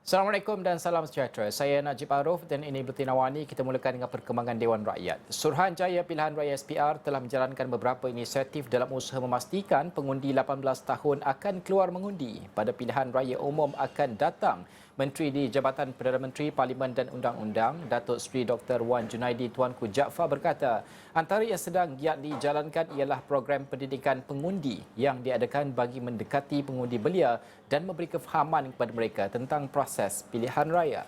Assalamualaikum dan salam sejahtera. Saya Najib Arif dan ini Buletin Awani. Kita mulakan dengan perkembangan Dewan Rakyat. Suruhanjaya Pilihan Raya SPR telah menjalankan beberapa inisiatif dalam usaha memastikan pengundi 18 tahun akan keluar mengundi pada pilihan raya umum akan datang. Menteri di Jabatan Perdana Menteri Parlimen dan Undang-Undang, Datuk Seri Dr. Wan Junaidi Tuanku Jaafar berkata, antara yang sedang giat dijalankan ialah program pendidikan pengundi yang diadakan bagi mendekati pengundi belia dan memberi kefahaman kepada mereka tentang proses pilihan raya.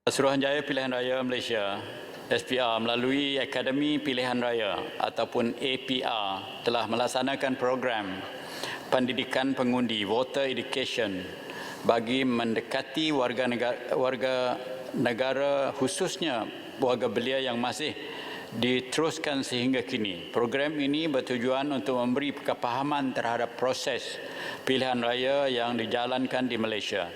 Suruhanjaya Pilihan Raya Malaysia SPR melalui Akademi Pilihan Raya ataupun APR telah melaksanakan program pendidikan pengundi Voter Education bagi mendekati warga negara khususnya warga belia yang masih diteruskan sehingga kini. Program ini bertujuan untuk memberi kepahaman terhadap proses pilihan raya yang dijalankan di Malaysia.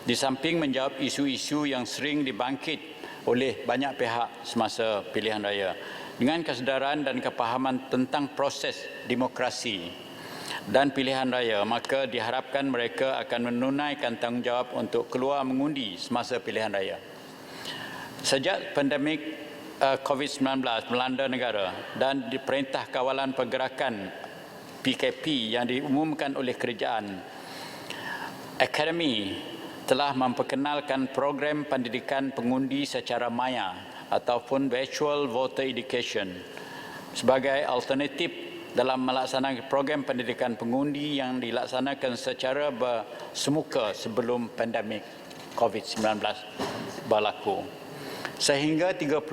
Di samping menjawab isu-isu yang sering dibangkit oleh banyak pihak semasa pilihan raya dengan kesedaran dan kepahaman tentang proses demokrasi dan pilihan raya, maka diharapkan mereka akan menunaikan tanggungjawab untuk keluar mengundi semasa pilihan raya. Sejak pandemik COVID-19 melanda negara dan di Perintah Kawalan Pergerakan PKP yang diumumkan oleh kerajaan, Akademi telah memperkenalkan program pendidikan pengundi secara maya ataupun virtual voter education sebagai alternatif dalam melaksanakan program pendidikan pengundi yang dilaksanakan secara bersemuka sebelum pandemik COVID-19 berlaku. Sehingga 30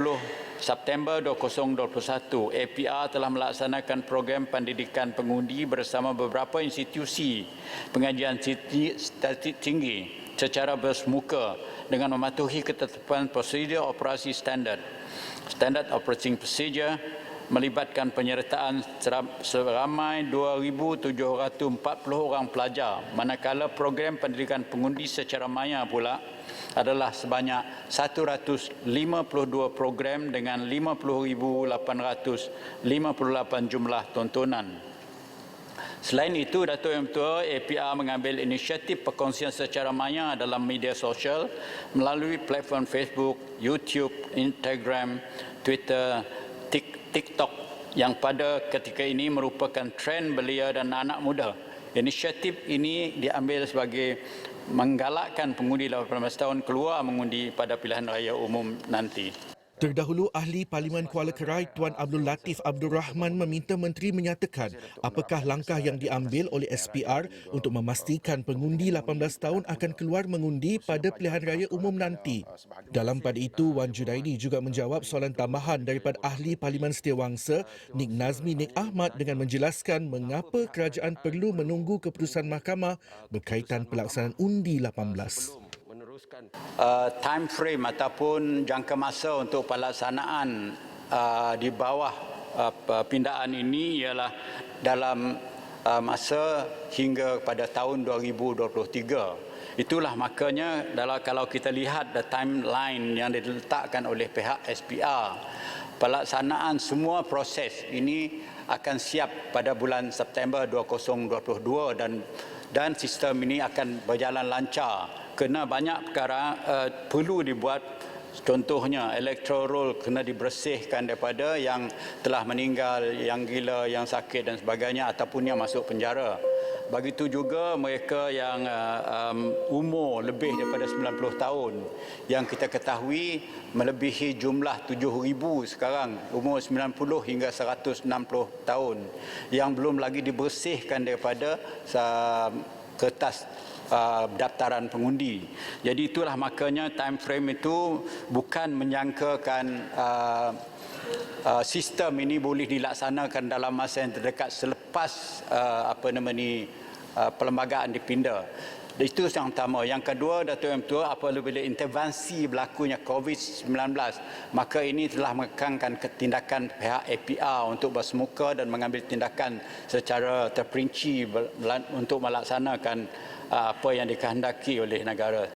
September 2021, APR telah melaksanakan program pendidikan pengundi bersama beberapa institusi pengajian statistik tinggi secara bersemuka dengan mematuhi ketetapan prosedur operasi standard. Standard Operating Procedure melibatkan penyertaan seramai 2,740 orang pelajar, manakala program pendidikan pengundi secara maya pula adalah sebanyak 152 program dengan 50,858 jumlah tontonan. Selain itu, Datuk Yang Mentua APR mengambil inisiatif perkongsian secara maya dalam media sosial melalui platform Facebook, YouTube, Instagram, Twitter, TikTok yang pada ketika ini merupakan trend belia dan anak muda. Inisiatif ini diambil sebagai menggalakkan pengundi 18 tahun keluar mengundi pada pilihan raya umum nanti. Terdahulu, Ahli Parlimen Kuala Kerai Tuan Abdul Latif Abdul Rahman meminta Menteri menyatakan apakah langkah yang diambil oleh SPR untuk memastikan pengundi 18 tahun akan keluar mengundi pada pilihan raya umum nanti. Dalam pada itu, Wan Junaidi juga menjawab soalan tambahan daripada Ahli Parlimen Setiawangsa Nik Nazmi Nik Ahmad dengan menjelaskan mengapa kerajaan perlu menunggu keputusan mahkamah berkaitan pelaksanaan undi 18. Time frame ataupun jangka masa untuk pelaksanaan di bawah pindaan ini ialah dalam masa hingga pada tahun 2023. Itulah makanya kalau kita lihat the timeline yang diletakkan oleh pihak SPR, pelaksanaan semua proses ini akan siap pada bulan September 2022 dan sistem ini akan berjalan lancar. Kena banyak perkara perlu dibuat, contohnya electoral roll kena dibersihkan daripada yang telah meninggal, yang gila, yang sakit dan sebagainya ataupun yang masuk penjara. Begitu juga mereka yang umur lebih daripada 90 tahun yang kita ketahui melebihi jumlah 7,000 sekarang, umur 90 hingga 160 tahun yang belum lagi dibersihkan daripada kertas daftaran pengundi. Jadi itulah makanya time frame itu bukan menyangkakan sistem ini boleh dilaksanakan dalam masa yang terdekat selepas perlembagaan dipinda. Itu yang pertama. Yang kedua, Datuk Yang Mentua, apabila intervensi berlakunya COVID-19, maka ini telah menekankan tindakan pihak APR untuk bersemuka dan mengambil tindakan secara terperinci untuk melaksanakan apa yang dikehendaki oleh negara.